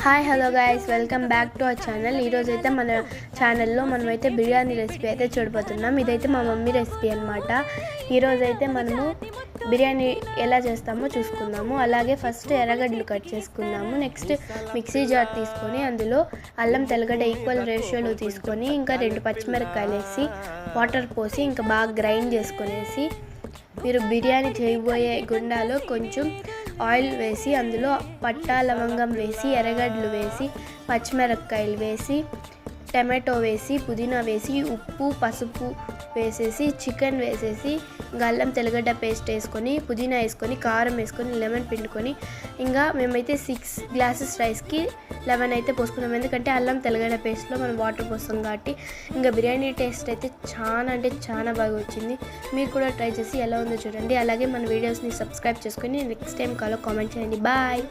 Hi hello guys, welcome back to our channel. ఈరోజు అయితే మన ఛానల్లో మనమైతే బిర్యానీ రెసిపీ అయితే చూడబోతున్నాం. ఇదైతే మా మమ్మీ రెసిపీ అనమాట. ఈరోజు అయితే మనము బిర్యానీ ఎలా చేస్తామో చూసుకుందాము. అలాగే ఫస్ట్ ఎర్రగడ్డలు కట్ చేసుకున్నాము. నెక్స్ట్ మిక్సీ జార్ తీసుకొని అందులో అల్లం తెల్లగడ్డ ఈక్వల్ రేషియోలో తీసుకొని ఇంకా 2 పచ్చిమిరపకాయలు వేసి వాటర్ పోసి ఇంకా బాగా గ్రైండ్ చేసుకునేసి మీరు బిర్యానీ చేయబోయే గుండాలో కొంచెం ఆయిల్ వేసి అందులో పట్టా లవంగం వేసి ఎర్రగడ్డలు వేసి పచ్చిమిరపకాయలు వేసి టమాటో వేసి పుదీనా వేసి ఉప్పు పసుపు వేసేసి చికెన్ వేసేసి ఇంకా అల్లం తెల్లగడ్డ పేస్ట్ వేసుకొని పుదీనా వేసుకొని కారం వేసుకొని లెమన్ పిండుకొని ఇంకా మేమైతే 6 గ్లాసెస్ రైస్కి 11 అయితే పోసుకున్నాం. ఎందుకంటే అల్లం తెల్లగడ్డ పేస్ట్లో మనం వాటర్ పోస్తాం కాబట్టి ఇంకా బిర్యానీ టేస్ట్ అయితే చాలా అంటే చాలా బాగా వచ్చింది. మీరు కూడా ట్రై చేసి ఎలా ఉందో చూడండి. అలాగే మన వీడియోస్ని సబ్స్క్రైబ్ చేసుకొని నెక్స్ట్ టైం కాలో కామెంట్ చేయండి. బాయ్.